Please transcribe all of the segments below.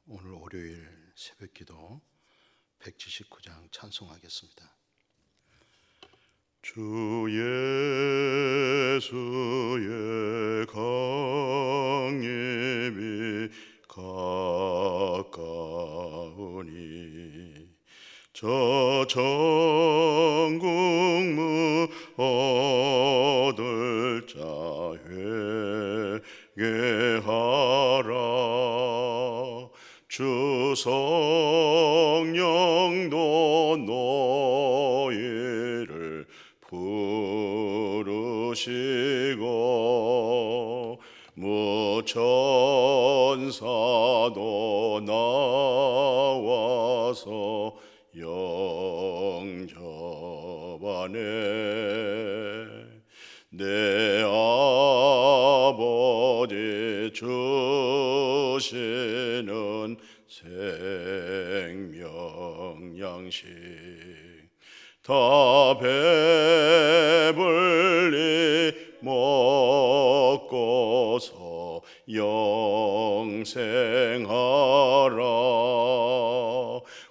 오늘 월요일 새벽기도 179장 찬송하겠습니다. 주 예수의 강림이 가까우니 저 천국 문 얻을 자 회개하라. 주 성령도 너희를 부르시고 무천사도 나와서 영접하네. 내 아버지 주시는 생명 양식 다 배불리 먹고서 영생하라.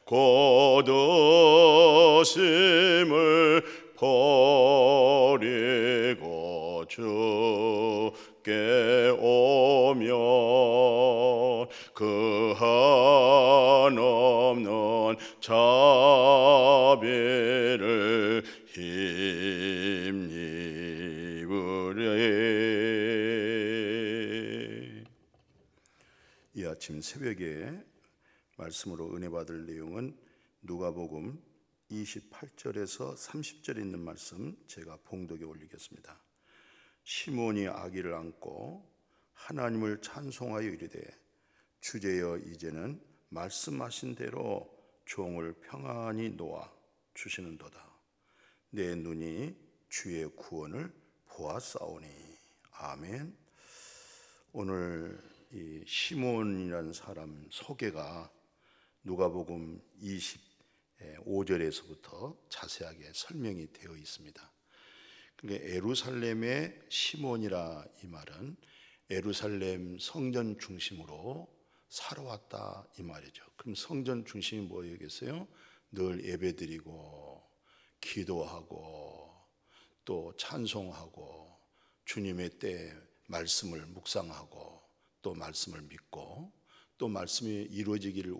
거두심을 버리고 주께 오면 그 한없는 자비를 힘입으리. 이 아침 새벽에 말씀으로 은혜 받을 내용은 누가복음 28절에서 30절에 있는 말씀 제가 봉독에 올리겠습니다. 시몬이 아기를 안고 하나님을 찬송하여 이르되 주제여 이제는 말씀하신 대로 종을 평안히 놓아 주시는도다. 내 눈이 주의 구원을 보았사오니. 아멘. 오늘 이 시몬이라는 사람 소개가 누가복음 25절에서부터 자세하게 설명이 되어 있습니다. 그러니까 에루살렘의 시몬이라 이 말은 에루살렘 성전 중심으로 살아왔다 이 말이죠. 그럼 성전 중심이 뭐겠어요? 늘 예배드리고 기도하고 또 찬송하고 주님의 때 말씀을 묵상하고 또 말씀을 믿고 또 말씀이 이루어지기를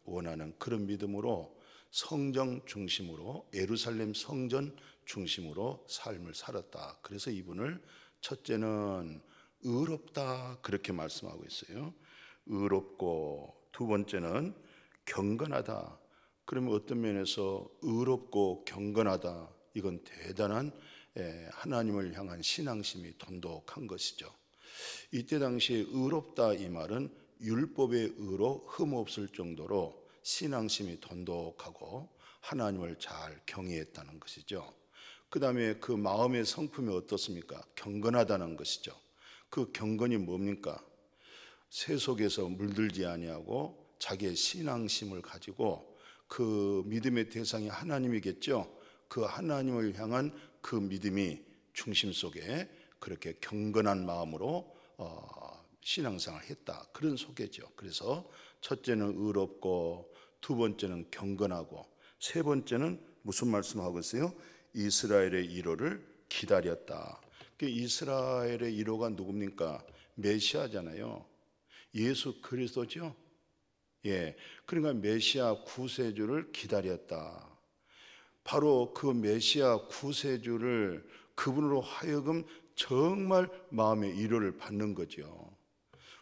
원하는 그런 믿음으로 성전 중심으로 예루살렘 성전 중심으로 삶을 살았다. 그래서 이분을 첫째는 의롭다 그렇게 말씀하고 있어요. 의롭고 두 번째는 경건하다. 그러면 어떤 면에서 의롭고 경건하다 이건 대단한 하나님을 향한 신앙심이 돈독한 것이죠. 이때 당시에 의롭다 이 말은 율법의 의로 흠없을 정도로 신앙심이 돈독하고 하나님을 잘 경외했다는 것이죠. 그 다음에 그 마음의 성품이 어떻습니까? 경건하다는 것이죠. 그 경건이 뭡니까? 세속에서 물들지 아니하고 자기의 신앙심을 가지고 그 믿음의 대상이 하나님이겠죠. 그 하나님을 향한 그 믿음이 중심 속에 그렇게 경건한 마음으로 신앙생활을 했다. 그런 소개죠. 그래서 첫째는 의롭고 두 번째는 경건하고 세 번째는 무슨 말씀하고 있어요? 이스라엘의 위로를 기다렸다. 이스라엘의 위로가 누굽니까? 메시아잖아요. 예수 그리스도죠. 예, 그러니까 메시아 구세주를 기다렸다. 바로 그 메시아 구세주를 그분으로 하여금 정말 마음의 위로를 받는 거죠.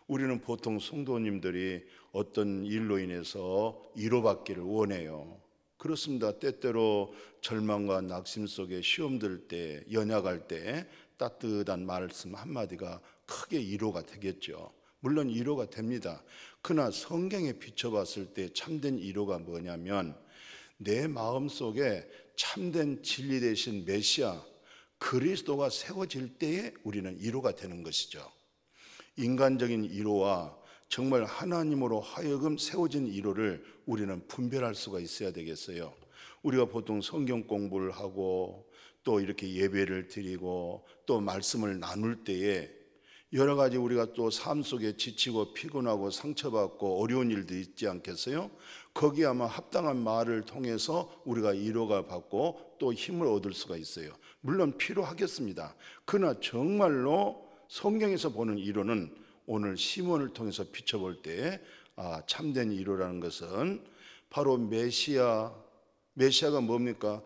우리는 보통 성도님들이 어떤 일로 인해서 위로받기를 원해요. 그렇습니다. 때때로 절망과 낙심 속에 시험 들 때, 연약할 때 따뜻한 말씀 한마디가 크게 위로가 되겠죠. 물론 위로가 됩니다. 그러나 성경에 비춰봤을 때 참된 위로가 뭐냐면 내 마음속에 참된 진리 되신 메시아 그리스도가 세워질 때에 우리는 위로가 되는 것이죠. 인간적인 위로와 정말 하나님으로 하여금 세워진 위로를 우리는 분별할 수가 있어야 되겠어요. 우리가 보통 성경 공부를 하고 또 이렇게 예배를 드리고 또 말씀을 나눌 때에 여러 가지 우리가 또 삶 속에 지치고 피곤하고 상처받고 어려운 일도 있지 않겠어요? 거기에 아마 합당한 말을 통해서 우리가 위로가 받고 또 힘을 얻을 수가 있어요. 물론 필요하겠습니다. 그러나 정말로 성경에서 보는 위로는 오늘 시몬을 통해서 비춰볼 때 참된 위로라는 것은 바로 메시아가 뭡니까?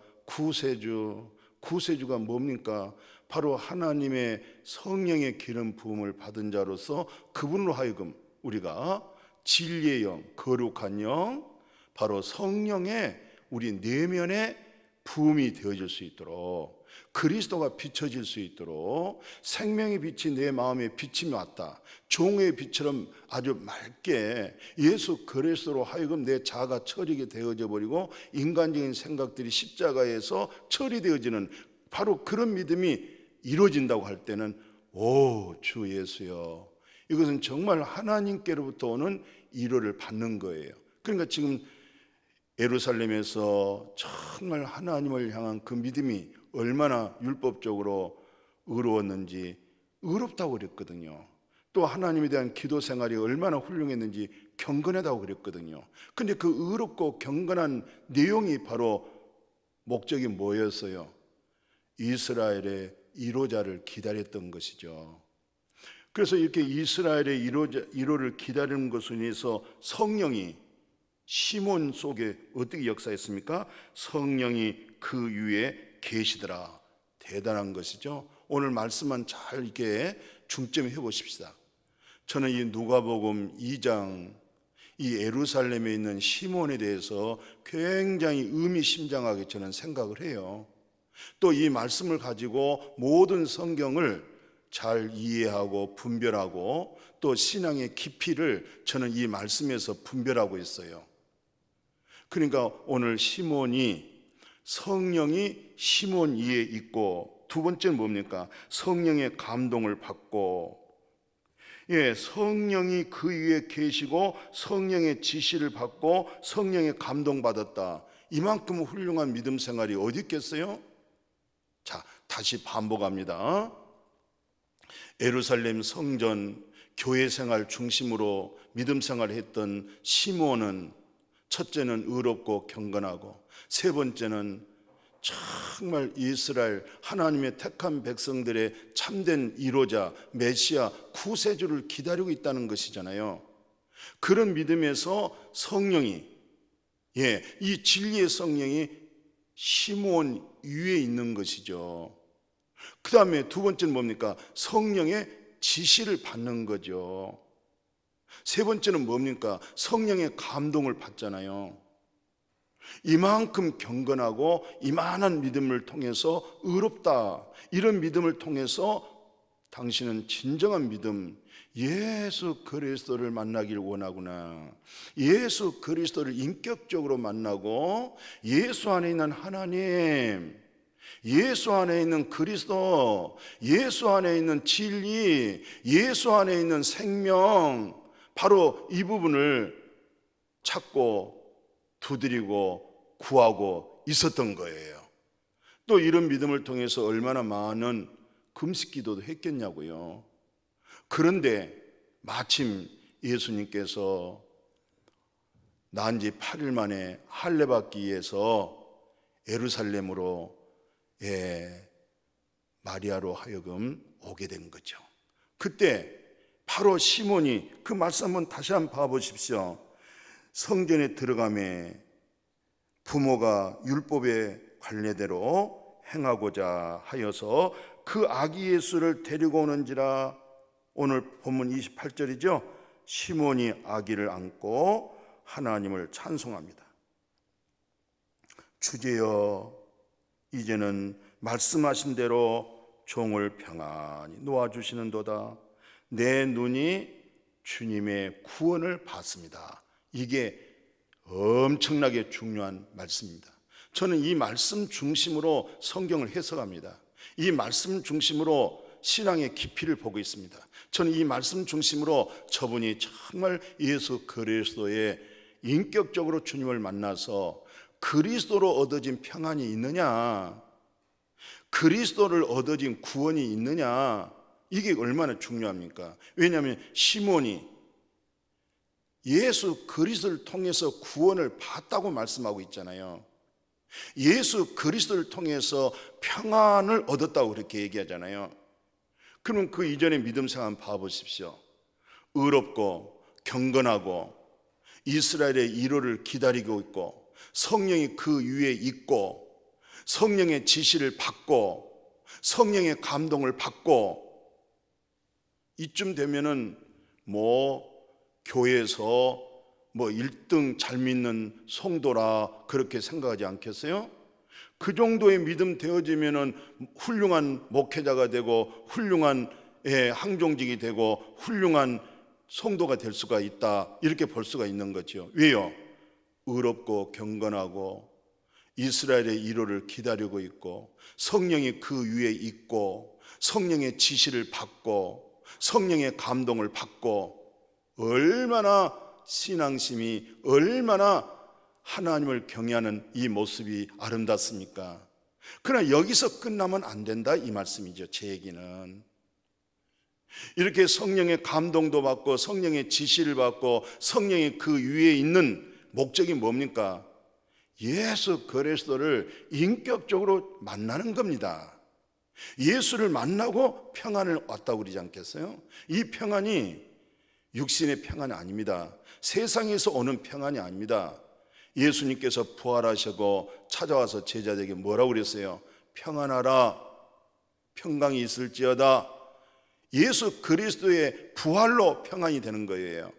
구세주가 뭡니까? 바로 하나님의 성령의 기름 부음을 받은 자로서 그분으로 하여금 우리가 진리의 영, 거룩한 영, 바로 성령의 우리 내면의 부음이 되어질 수 있도록, 그리스도가 비춰질 수 있도록 생명의 빛이 내 마음에 비침이 왔다. 종의 빛처럼 아주 맑게 예수 그리스도로 하여금 내 자아가 처리게 되어져 버리고 인간적인 생각들이 십자가에서 처리되어지는 바로 그런 믿음이 이루어진다고 할 때는 주 예수여, 이것은 정말 하나님께로부터 오는 위로를 받는 거예요. 그러니까 지금 예루살렘에서 정말 하나님을 향한 그 믿음이 얼마나 율법적으로 의로웠는지, 의롭다고 그랬거든요. 또 하나님에 대한 기도 생활이 얼마나 훌륭했는지 경건하다고 그랬거든요. 근데 그 의롭고 경건한 내용이 바로 목적이 뭐였어요? 이스라엘의 위로자를 기다렸던 것이죠. 그래서 이렇게 이스라엘의 위로를 기다리는 것에 의해서 성령이 시몬 속에 어떻게 역사했습니까? 성령이 그 위에 계시더라. 대단한 것이죠. 오늘 말씀만 잘 이렇게 중점해 보십시다. 저는 이 누가복음 2장 이 예루살렘에 있는 시몬에 대해서 굉장히 의미심장하게 저는 생각을 해요. 또 이 말씀을 가지고 모든 성경을 잘 이해하고 분별하고 또 신앙의 깊이를 저는 이 말씀에서 분별하고 있어요. 그러니까 오늘 성령이 시몬 위에 있고, 두 번째는 뭡니까? 성령의 감동을 받고, 성령이 그 위에 계시고 성령의 지시를 받고 성령의 감동받았다. 이만큼 훌륭한 믿음 생활이 어디 있겠어요? 자, 다시 반복합니다. 예루살렘 성전 교회 생활 중심으로 믿음 생활을 했던 시몬은 첫째는 의롭고 경건하고, 세 번째는 정말 이스라엘 하나님의 택한 백성들의 참된 위로자 메시아 구세주를 기다리고 있다는 것이잖아요. 그런 믿음에서 성령이 이 진리의 성령이 시몬 위에 있는 것이죠. 그 다음에 두 번째는 뭡니까? 성령의 지시를 받는 거죠. 세 번째는 뭡니까? 성령의 감동을 받잖아요. 이만큼 경건하고 이만한 믿음을 통해서 의롭다, 이런 믿음을 통해서 당신은 진정한 믿음, 예수 그리스도를 만나길 원하구나. 예수 그리스도를 인격적으로 만나고 예수 안에 있는 하나님, 예수 안에 있는 그리스도, 예수 안에 있는 진리, 예수 안에 있는 생명, 바로 이 부분을 찾고 두드리고 구하고 있었던 거예요. 또 이런 믿음을 통해서 얼마나 많은 금식 기도도 했겠냐고요. 그런데 마침 예수님께서 난 지 8일 만에 할례 받기 위해서 예루살렘으로 마리아로 하여금 오게 된 거죠. 그때 바로 시몬이, 그 말씀 한번 다시 한번 봐보십시오. 성전에 들어가매 부모가 율법의 관례대로 행하고자 하여서 그 아기 예수를 데리고 오는지라. 오늘 본문 28절이죠. 시몬이 아기를 안고 하나님을 찬송합니다. 주제여, 이제는 말씀하신 대로 종을 평안히 놓아주시는도다. 내 눈이 주님의 구원을 봤습니다. 이게 엄청나게 중요한 말씀입니다. 저는 이 말씀 중심으로 성경을 해석합니다. 이 말씀 중심으로 신앙의 깊이를 보고 있습니다. 저는 이 말씀 중심으로 저분이 정말 예수 그리스도의 인격적으로 주님을 만나서 그리스도로 얻어진 평안이 있느냐, 그리스도를 얻어진 구원이 있느냐, 이게 얼마나 중요합니까? 왜냐하면 시몬이 예수 그리스도를 통해서 구원을 받았다고 말씀하고 있잖아요. 예수 그리스도를 통해서 평안을 얻었다고 그렇게 얘기하잖아요. 그럼 그 이전의 믿음 생활 한번 봐보십시오. 의롭고 경건하고 이스라엘의 위로를 기다리고 있고 성령이 그 위에 있고 성령의 지시를 받고 성령의 감동을 받고 이쯤 되면은 교회에서 1등 잘 믿는 성도라 그렇게 생각하지 않겠어요? 그 정도의 믿음 되어지면은 훌륭한 목회자가 되고 훌륭한 항종직이 되고 훌륭한 성도가 될 수가 있다 이렇게 볼 수가 있는 거죠. 왜요? 의롭고 경건하고 이스라엘의 위로를 기다리고 있고 성령이 그 위에 있고 성령의 지시를 받고 성령의 감동을 받고 얼마나 신앙심이 얼마나 하나님을 경외하는 이 모습이 아름답습니까? 그러나 여기서 끝나면 안 된다 이 말씀이죠. 제 얘기는 이렇게 성령의 감동도 받고 성령의 지시를 받고 성령이 그 위에 있는 목적이 뭡니까? 예수 그리스도를 인격적으로 만나는 겁니다. 예수를 만나고 평안을 얻다고 그러지 않겠어요? 이 평안이 육신의 평안이 아닙니다. 세상에서 오는 평안이 아닙니다. 예수님께서 부활하시고 찾아와서 제자들에게 뭐라고 그랬어요? 평안하라, 평강이 있을지어다. 예수 그리스도의 부활로 평안이 되는 거예요.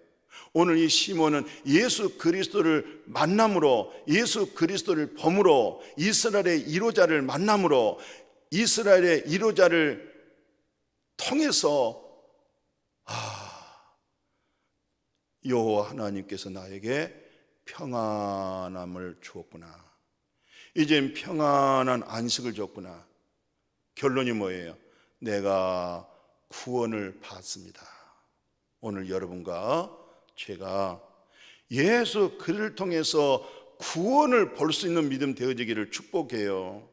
오늘 이 시몬은 예수 그리스도를 만남으로 예수 그리스도를 범으로 이스라엘의 이로자를 만남으로 이스라엘의 이로자를 통해서 여호와 하나님께서 나에게 평안함을 주었구나. 이젠 평안한 안식을 줬구나. 결론이 뭐예요? 내가 구원을 받습니다. 오늘 여러분과 제가 예수 그를 통해서 구원을 볼 수 있는 믿음 되어지기를 축복해요.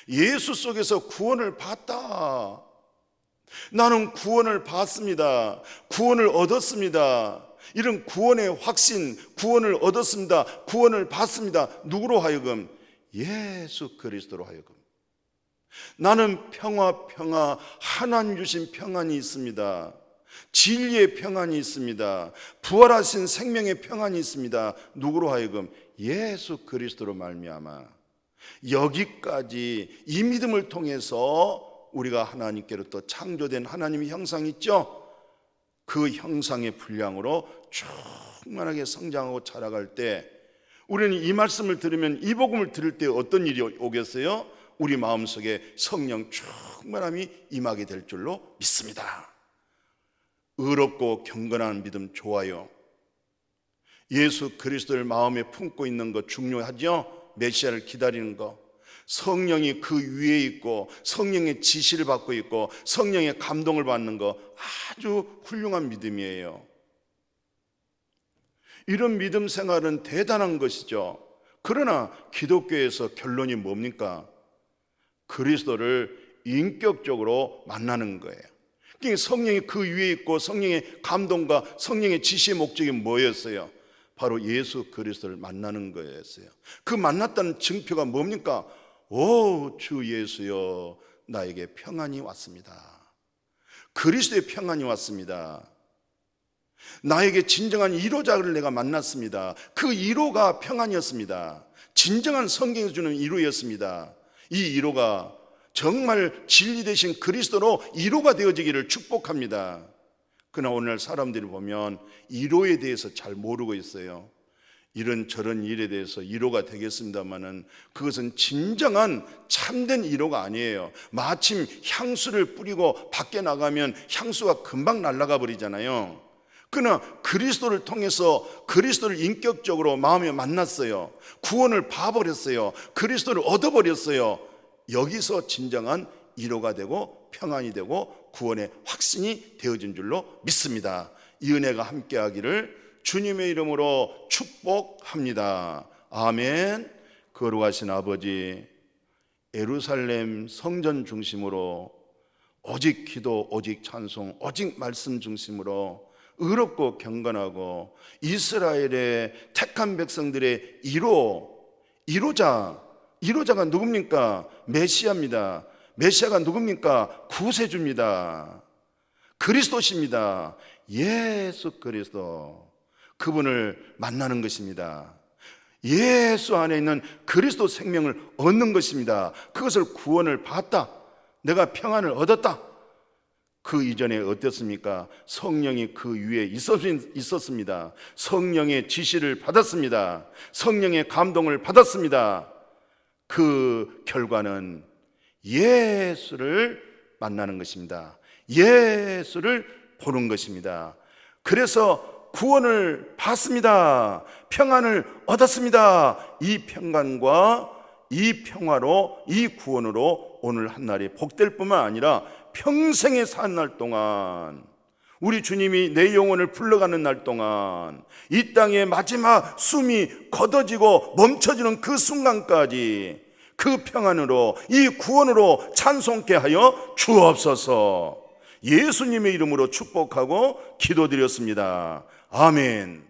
예수 속에서 구원을 받다. 나는 구원을 받습니다. 구원을 얻었습니다. 이런 구원의 확신, 구원을 얻었습니다. 구원을 받습니다. 누구로 하여금? 예수 그리스도로 하여금. 나는 평화 하나님 주신 평안이 있습니다. 진리의 평안이 있습니다. 부활하신 생명의 평안이 있습니다. 누구로 하여금? 예수 그리스도로 말미암아. 여기까지 이 믿음을 통해서 우리가 하나님께로 또 창조된 하나님의 형상이 있죠. 그 형상의 분량으로 충만하게 성장하고 자라갈 때 우리는 이 말씀을 들으면 이 복음을 들을 때 어떤 일이 오겠어요? 우리 마음속에 성령 충만함이 임하게 될 줄로 믿습니다. 의롭고 경건한 믿음 좋아요. 예수 그리스도를 마음에 품고 있는 것 중요하죠. 메시아를 기다리는 것. 성령이 그 위에 있고 성령의 지시를 받고 있고 성령의 감동을 받는 것 아주 훌륭한 믿음이에요. 이런 믿음 생활은 대단한 것이죠. 그러나 기독교에서 결론이 뭡니까? 그리스도를 인격적으로 만나는 거예요. 그러니까 성령이 그 위에 있고 성령의 감동과 성령의 지시의 목적이 뭐였어요? 바로 예수 그리스도를 만나는 거였어요. 그 만났다는 증표가 뭡니까? 오, 주 예수여, 나에게 평안이 왔습니다. 그리스도의 평안이 왔습니다. 나에게 진정한 위로자를 내가 만났습니다. 그 위로가 평안이었습니다. 진정한 성경에서 주는 위로였습니다. 이 위로가 정말 진리 되신 그리스도로 위로가 되어지기를 축복합니다. 그러나 오늘 사람들이 보면 위로에 대해서 잘 모르고 있어요. 이런저런 일에 대해서 위로가 되겠습니다마는 그것은 진정한 참된 위로가 아니에요. 마침 향수를 뿌리고 밖에 나가면 향수가 금방 날아가 버리잖아요. 그러나 그리스도를 통해서 그리스도를 인격적으로 마음에 만났어요. 구원을 봐버렸어요. 그리스도를 얻어버렸어요. 여기서 진정한 위로가 되고 평안이 되고 구원의 확신이 되어진 줄로 믿습니다. 이 은혜가 함께하기를 주님의 이름으로 축복합니다. 아멘. 거룩하신 아버지, 예루살렘 성전 중심으로 오직 기도, 오직 찬송, 오직 말씀 중심으로 의롭고 경건하고 이스라엘의 택한 백성들의 이로자가 누굽니까? 메시아입니다. 메시아가 누굽니까? 구세주입니다. 그리스도십니다. 예수 그리스도, 그분을 만나는 것입니다. 예수 안에 있는 그리스도 생명을 얻는 것입니다. 그것을 구원을 받았다, 내가 평안을 얻었다. 그 이전에 어땠습니까? 성령이 그 위에 있었습니다. 성령의 지시를 받았습니다. 성령의 감동을 받았습니다. 그 결과는 예수를 만나는 것입니다. 예수를 보는 것입니다. 그래서 구원을 받습니다. 평안을 얻었습니다. 이 평안과 이 평화로, 이 구원으로 오늘 한날이 복될 뿐만 아니라 평생에 사는 날 동안, 우리 주님이 내 영혼을 불러가는 날 동안, 이 땅의 마지막 숨이 걷어지고 멈춰지는 그 순간까지 그 평안으로, 이 구원으로 찬송케 하여 주옵소서. 예수님의 이름으로 축복하고 기도드렸습니다. 아멘.